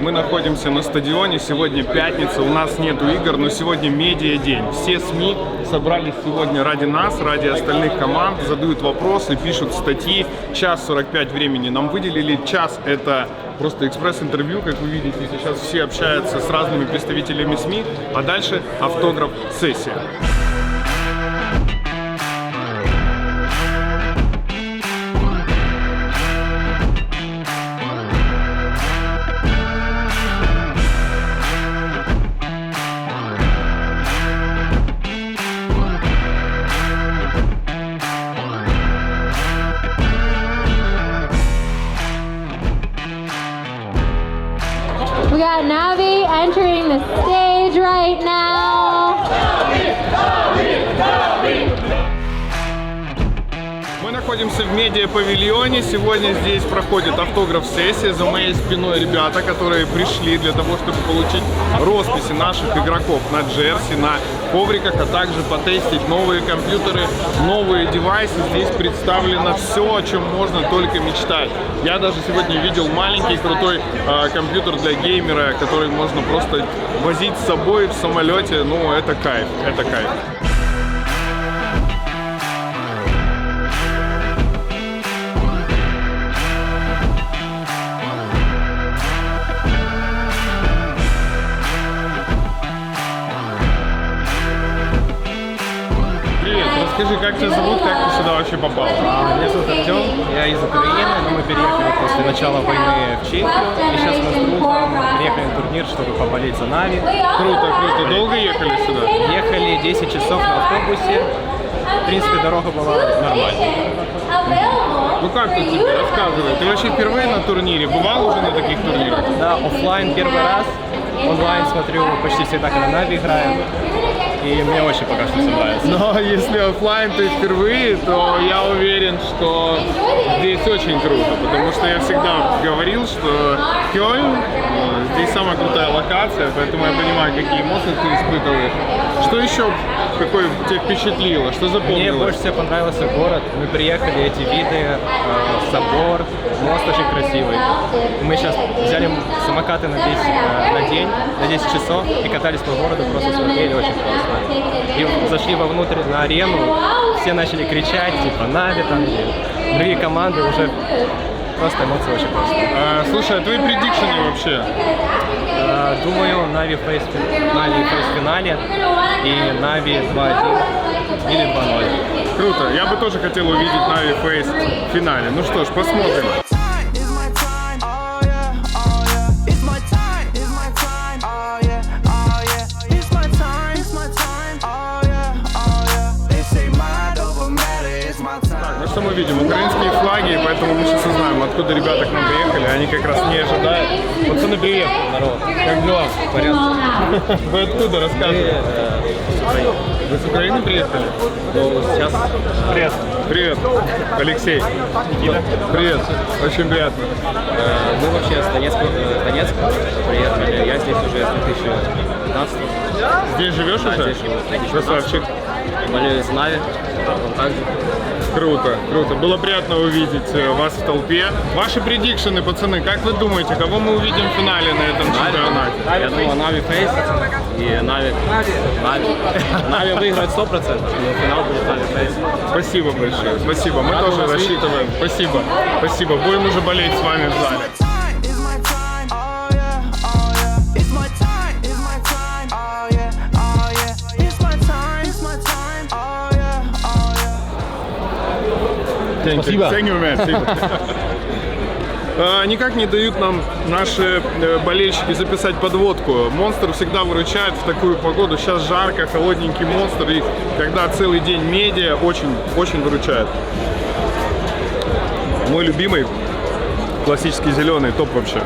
Мы находимся на стадионе, сегодня пятница, у нас нету игр, но сегодня медиа-день. Все СМИ собрались сегодня ради нас, ради остальных команд, задают вопросы, пишут статьи. Час 45 времени нам выделили. Час — это просто экспресс-интервью, как вы видите, сейчас все общаются с разными представителями СМИ, а дальше автограф-сессия. We got Navi entering the stage right now. Мы находимся в медиа-павильоне. Сегодня здесь проходит автограф-сессия. За моей спиной ребята, которые пришли для того, чтобы получить росписи наших игроков на джерси, на ковриках, а также потестить новые компьютеры, новые девайсы. Здесь представлено все, о чем можно только мечтать. Я даже сегодня видел маленький крутой компьютер для геймера, который можно просто возить с собой в самолете. Ну, это кайф, это кайф. Скажи, как тебя зовут, как ты сюда вообще попал? Меня зовут Артем, я из Украины, но мы переехали после начала войны в Чехию, и сейчас мы с другом приехали на турнир, чтобы поболеть за Нави. Круто, круто. Долго ехали сюда? Ехали 10 часов на автобусе, в принципе, дорога была нормальная. Ну как тут тебе? Рассказывай. Ты вообще впервые на турнире? Бывал уже на таких турнирах? Да, офлайн первый раз, онлайн смотрю, почти всегда, когда Нави играет. И мне очень пока что все нравится. Но если офлайн ты впервые, то я уверен, что здесь очень круто, потому что я всегда говорил, что Кёльн здесь самая крутая локация, поэтому я понимаю, какие эмоции ты испытываешь. Что еще какое тебя впечатлило? Что запомнилось? Мне больше всего понравился город. Мы приехали, эти виды, собор, мост очень красивый. Мы сейчас взяли самокаты на день, на 10 часов и катались по городу, просто смотрели, очень классно. И зашли вовнутрь на арену, все начали кричать, типа Нави там, и другие команды, уже просто эмоции очень классные. Слушай, а твои предикшены вообще? Думаю, Нави фейс в финале и Нави 2-1 или 2-0. Круто, я бы тоже хотел увидеть Нави фейс в финале. Ну что ж, посмотрим. Что мы видим? Украинские флаги, поэтому мы сейчас узнаем, откуда ребята к нам приехали. Они как раз не ожидают. Пацаны, привет! Здорово. Как дела? Порядок. Вы откуда? Рассказывайте. Вы с Украины приехали? Ну, сейчас. Привет. Привет. Алексей. Никита. Привет. Очень приятно. Мы вообще с Донецка приехали. Я здесь уже с 2015. Здесь живешь уже? Здесь живу. Красавчик. Болею с Нави. Он также. Круто, круто. Было приятно увидеть вас в толпе. Ваши предикшены, пацаны, как вы думаете, кого мы увидим в финале на этом чемпионате? Я думаю, Нави фейс и Нави выиграет 100%, и финал будет Нави фейс. Спасибо большое, спасибо. Мы тоже рассчитываем. Спасибо, спасибо. Будем уже болеть с вами в зале. Спасибо. Никак не дают нам наши болельщики записать подводку. Монстр всегда выручает в такую погоду. Сейчас жарко, холодненький Монстр. И когда целый день медиа, очень выручает. Мой любимый классический зеленый, топ вообще.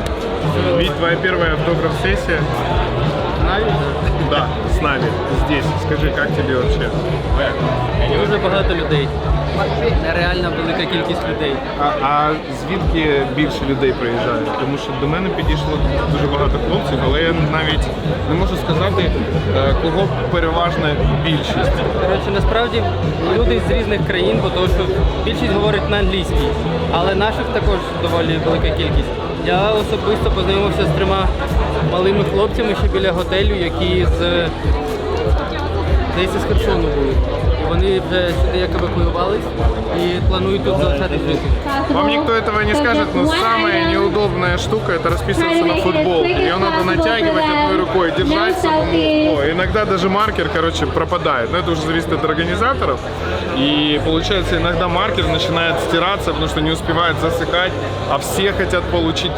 Вить, твоя первая автограф-сессия? Да, с нами, здесь. Скажи, как тебе вообще? Дуже багато людей. Нереально велика кількість людей. А звідки більше людей приїжджає? Тому що до мене підійшло дуже багато хлопців, але я навіть не можу сказати, кого переважна більшість. Коротше, насправді люди з різних країн, бо тому що більшість говорить на англійській, але наших також доволі велика кількість. Я особисто познайомився з 3 малими хлопцями ще біля готелю, які десь із Херсону були. І вони вже сюди як евакуювались і планують тут залишатись жити. Вам никто этого не скажет, но самая неудобная штука — это расписываться на футболке. Ее надо натягивать одной рукой, держать самому. Иногда даже маркер, короче, пропадает. Но это уже зависит от организаторов. И получается, иногда маркер начинает стираться, потому что не успевает засыхать, а все хотят получить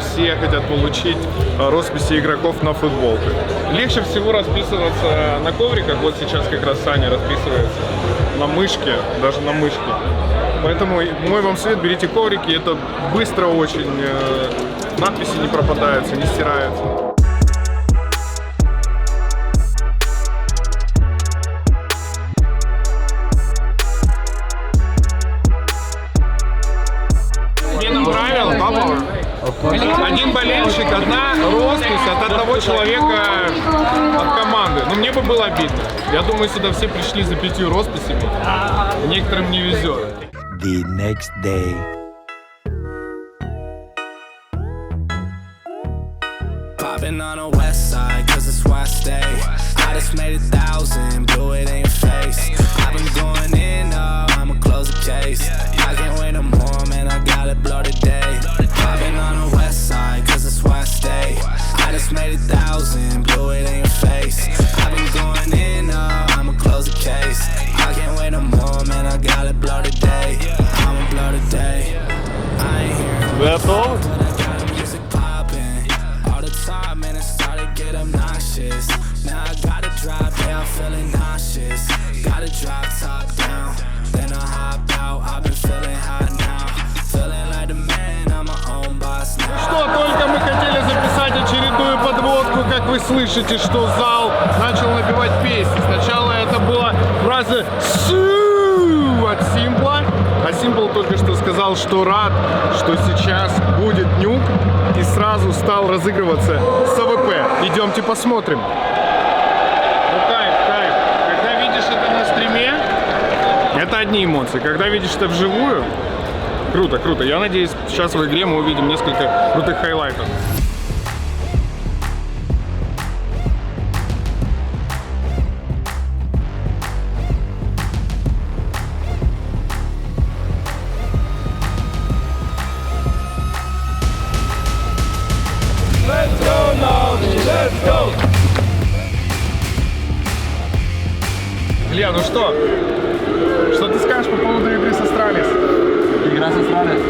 росписи игроков на футболках. Легче всего расписываться на ковриках. Вот сейчас как раз Саня расписывается на мышке, даже на мышке. Поэтому мой вам совет: берите коврики, это быстро очень, надписи не пропадаются, не стираются. Сменом правил, Павлова. Один болельщик, одна роспись от одного человека от команды. Но мне бы было обидно. Я думаю, сюда все пришли за 5 росписями. Некоторым не везет. The next day. Popping on the west side, cause it's where I stay. I just made 1,000, blew it in your face. I've been going in, I'ma close the case. I can't wait no more, man, I gotta blow today. Popping on the west side, cause it's where I stay. I just made 1,000, blew it in your face. I've been going in, I'ma close the case. I can't wait no more, man, I gotta blow today. I'ma blow today. I ain't hearing Готов? Now I gotta drive, yeah, I'm feeling nauseous. Gotta drive top down, then I hop out. I've been feeling hot now, feeling like the man, I'm my own boss now. Что, только мы хотели записать очередную подводку, как вы слышите, что зал начал напевать песни. Сначала это была фраза «Су» от Симпла, а Симпл только что сказал, что рад, что сейчас будет нюк, и сразу стал разыгрываться с АВП. Идемте посмотрим. Ну, кайф. Когда видишь это на стриме, это одни эмоции. Когда видишь это вживую, круто. Я надеюсь, сейчас в игре мы увидим несколько крутых хайлайтов. Илья, ну что? Что ты скажешь по поводу игры с Астралис? Игра с Астралис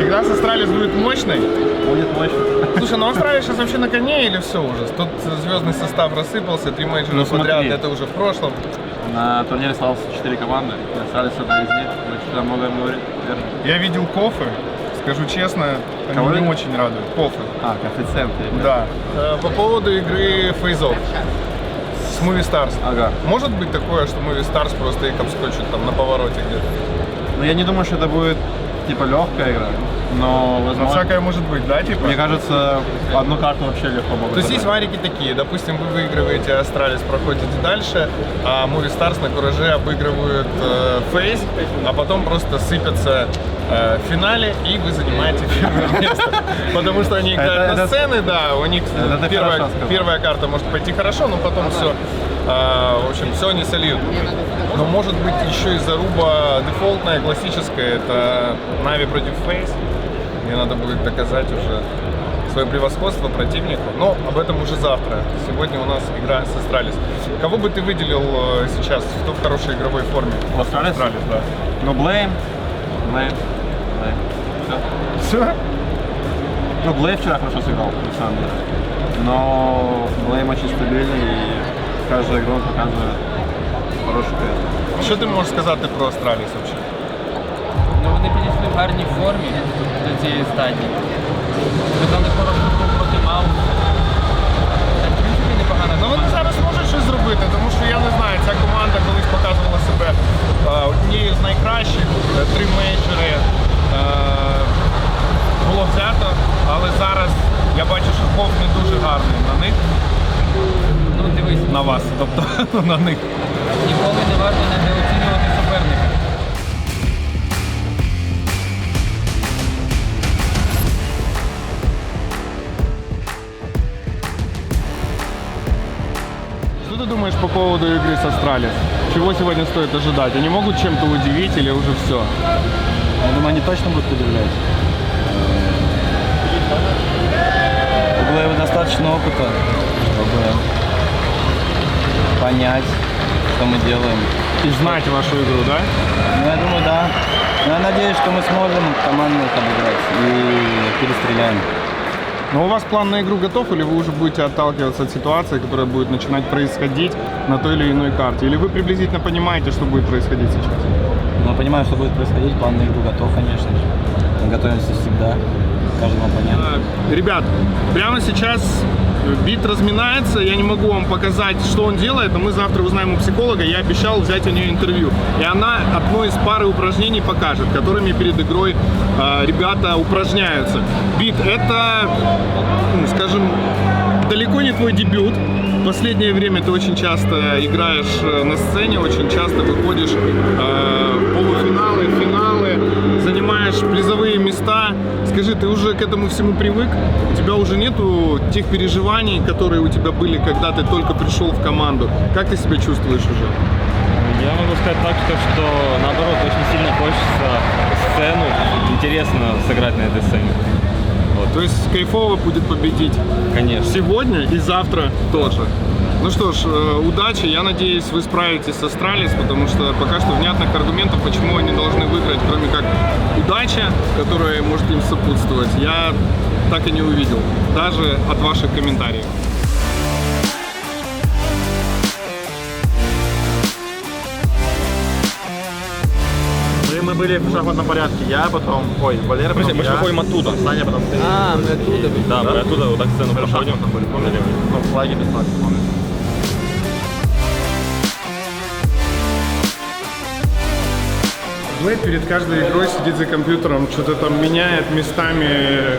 Игра с Астралис будет мощной? будет мощной. Слушай, ну Австралия сейчас вообще на коне или все уже? Тут звездный состав рассыпался, 3 мейджора Ну, подряд, смотри. это уже в прошлом. На турнире осталось 4 команды, и Астралис одна из них. Значит, там многое говорит, верно? Я видел Кофы, скажу честно, они Кого? не очень радуют. Кофы. А, коэффициенты. Да. По поводу игры фейзов с Movie Stars. Ага. Может быть такое, что Movie Stars просто их обскочит там на повороте где-то? Но я не думаю, что это будет типа легкая игра, но Ну, возможно. всякое может быть, да, типа? Мне кажется, одну карту вообще легко могут. То есть есть забрать. варики такие, допустим, вы выигрываете Астралис, проходите дальше, а Movie Stars на кураже обыгрывают фейс, а потом просто сыпятся в финале, и вы занимаете первое место. Потому что они играют на Это- сцены, да, у них Это хорошо сказано. первая карта может пойти хорошо, но потом все, в общем, все они сольют. Но может быть еще и заруба дефолтная, классическая, это Нави против Фейс, мне надо будет доказать уже свое превосходство противнику, но об этом уже завтра. Сегодня у нас игра с Астралис. Кого бы ты выделил сейчас, кто в хорошей игровой форме? В Астралис? Астралис, да. Ну, Блейм. Все. Все? Ну, Блей вчера хорошо сыграл, на самом деле. Но Блейм очень стабильный, и каждую игру он показывает хороший кайф. Що ти можеш сказати про Астраліс взагалі? Ну вони підійшли в гарній формі до цієї стадії. Виконали хорошу гру проти Маус. Це в принципі непогана Ну вони команда. зараз можуть щось зробити, тому що я не знаю, ця команда колись показувала себе однією з найкращих, 3 мейджори було взято, але зараз я бачу, що Ков не дуже гарний на них, Ну дивись, на вас, тобто на них. ніколи не варто недооцінювати суперника. думаешь по поводу игры с Астралис? Чего сегодня стоит ожидать? Они могут чем-то удивить или уже все? Я думаю, они точно будут удивлять. У Глэйва достаточно опыта, чтобы понять, что мы делаем. И знать вашу игру, да? Ну, я думаю, да. Но я надеюсь, что мы сможем командно их обыграть и перестреляем. Но у вас план на игру готов, или вы уже будете отталкиваться от ситуации, которая будет начинать происходить на той или иной карте? Или вы приблизительно понимаете, что будет происходить сейчас? Мы понимаем, что будет происходить, план на игру готов, конечно же. Мы готовимся всегда к каждому оппоненту. Ребят, прямо сейчас Бит разминается, я не могу вам показать, что он делает, но мы завтра узнаем у психолога, я обещал взять у нее интервью. И она одно из пары упражнений покажет, которыми перед игрой ребята упражняются. Бит, это, скажем, далеко не твой дебют. В последнее время ты очень часто играешь на сцене, очень часто выходишь в полуфиналы, финалы, занимаешь призовые места. Скажи, ты уже к этому всему привык? У тебя уже нету тех переживаний, которые у тебя были, когда ты только пришел в команду? Как ты себя чувствуешь уже? Я могу сказать так, что наоборот, очень сильно хочется сцену, интересно сыграть на этой сцене. Вот. То есть кайфово будет победить? Конечно. Сегодня и завтра тоже. Ну что ж, удачи. Я надеюсь, вы справитесь с Астралис, потому что пока что внятных аргументов, почему они должны выиграть, кроме как удача, которая может им сопутствовать, я так и не увидел, даже от ваших комментариев. Мы были в шахматном порядке. Я потом, Валера, потом Мы же выходим оттуда. Саня, потом ты. Мы оттуда. Да, мы оттуда вот так сцену проходим. Ну, флаги без флаги, помню. Блэйд перед каждой игрой сидит за компьютером, что-то там меняет местами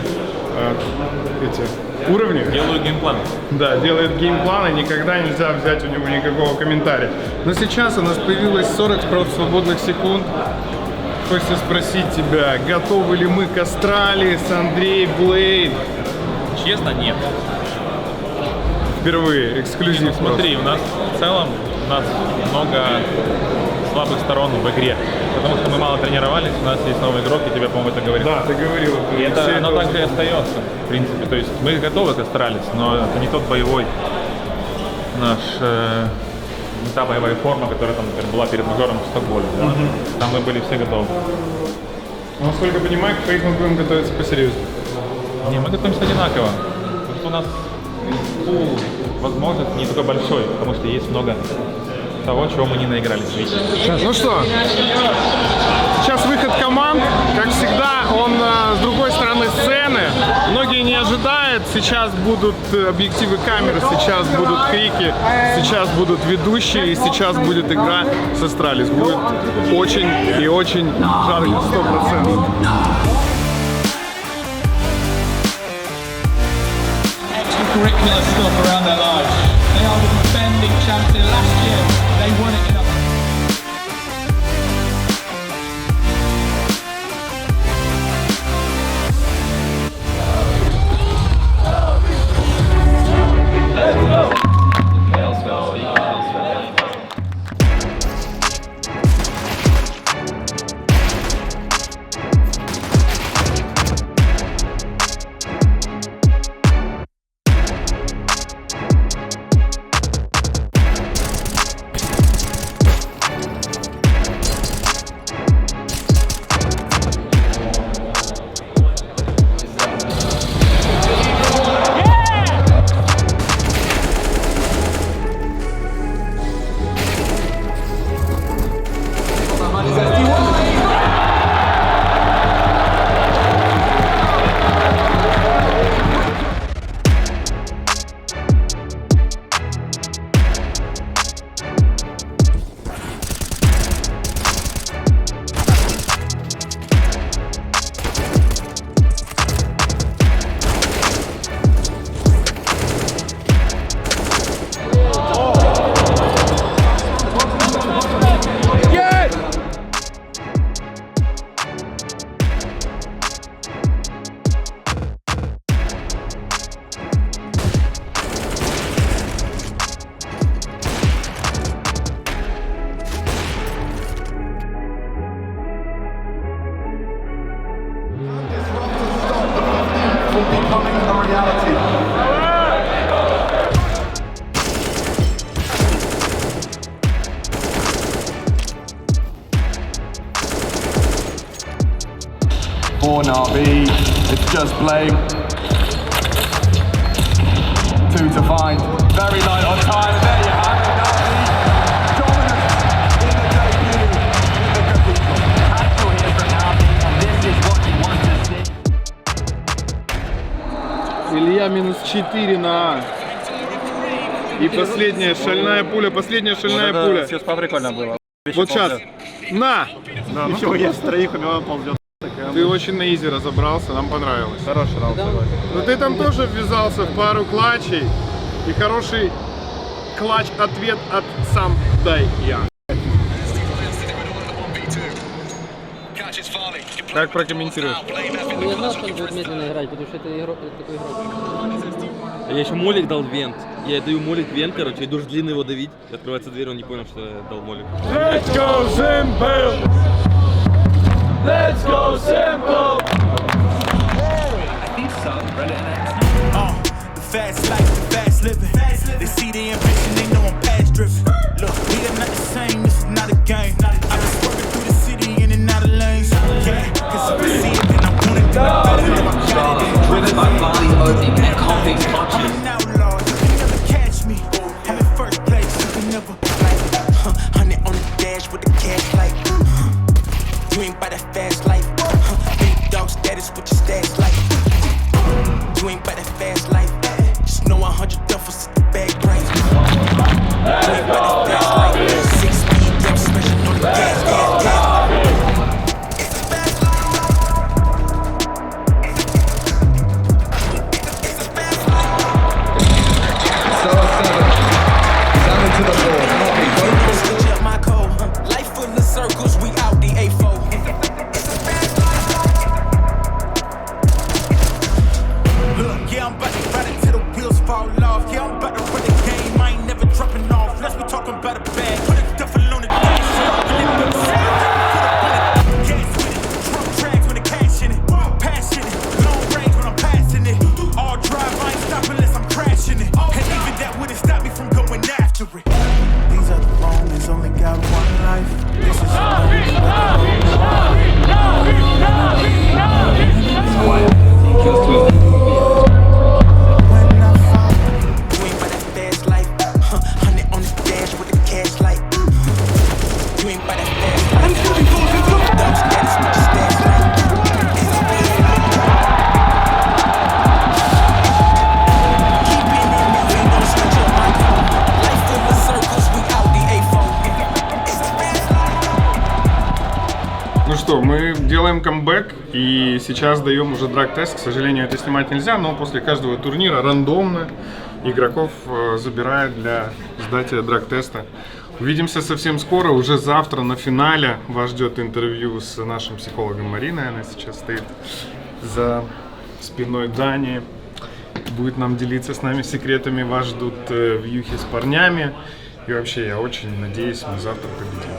эти уровни. Делаю геймплан. Да, делает геймплан, и никогда нельзя взять у него никакого комментария. Но сейчас у нас появилось 40 свободных секунд. Хочется спросить тебя, готовы ли мы к Астралис, Андрей, Блэйд? Честно, нет. Впервые, эксклюзив. Смотри, у нас в целом много слабых сторон в игре. Потому что мы мало тренировались, у нас есть новый игрок, и тебе, по-моему, это говорит. Да, ты говорил. И это, оно так же и остается, в принципе. То есть мы готовы к Астралис, но это не тот боевой наш, не та боевая форма, которая там, например, была перед мажором в Стокгольме. Да? Там мы были все готовы. Насколько я понимаю, к фейк мы будем готовиться посерьезнее. Не, мы готовимся одинаково. Потому что у нас пул возможностей не такой большой, потому что есть много того, чего мы не наигрались. Ну что, сейчас выход команд. Как всегда, он с другой стороны сцены. Многие не ожидают. Сейчас будут объективы камеры, сейчас будут крики, сейчас будут ведущие, и сейчас будет игра с Астралис. Будет очень и очень жарко, 100%. Extracurricular stuff around their lives. They are the defending champion last year. They won it in a more, Navi. It's just blame. 2 to find. Very light on time. And there you have it, Navi. Dominant in the debut in the Cathedral. Axel here for Navi, and this is what you want to see. Илья минус 4 на А. И последняя шальная пуля, последняя шальная пуля. Все прикольно было. Вот сейчас. На! Да, ну все, есть троих, Милан ползет. Ты очень на изи разобрался, нам понравилось. Хороший раунд. Но ты там тоже ввязался в пару клатчей. И хороший клатч-ответ от сам дай я. Как прокомментируешь? Я знал, что он будет медленно играть, потому что это такой игрок. Я еще молик дал вент. Я даю молик вент, короче, иду длинно его давить. Открывается дверь, он не понял, что я дал молик. Let's go simple! Let's go simple! The fast life, the fast living. They see the ambition, they know I'm past driven. Look, we are not the same, this is not a game. I just working through the city in and out of lanes. Yeah, cause if I see it, then I want it, then I better know I got it. Driven by body opening and confidence punches. I'm an outlaw, you can never catch me. I'm in first place, you can never like 100 on the dash with the cash like you ain't by that fast life. Big dog status with your stats like you ain't by that fast life. Just know 100 duffels at the bag price. You ain't by that fast life. 6 speed jump special on the gas, gas, gas. It's a fast life. It's a fast life. So down into the floor. Switch up my code. Life full of circles, we out the A4. It's a fast life. Look, yeah, I'm about to ride it till the wheels fall off. Yeah, I'm about to run the game. I ain't never dropping off. Let's be talking about a bag. Put a duffel on the dash. Gas with it. Trump tracks when the cash in it. Passionate. Long range when I'm passing it. All drive, I ain't stopping unless I'm crashing it. And even that wouldn't stop me from going after it. These are the moments, only got one life. This is the when I fall, you ain't by that fast life. 100 on the dash with the cash light. You ain't by that fast life. Dog status with your stats like. It's a fast life. Keep it in me, we don't switch up my code. Life full of circles, we out the A4. It's a fast life. Ну что, мы делаем камбэк и сейчас даем уже драг-тест. К сожалению, это снимать нельзя, но после каждого турнира рандомно игроков забирают для сдачи драг-теста. Увидимся совсем скоро, уже завтра на финале вас ждет интервью с нашим психологом Мариной. Она сейчас стоит за спиной Дани. Будет нам делиться с нами секретами. Вас ждут вьюхи с парнями. И вообще, я очень надеюсь, мы завтра победим.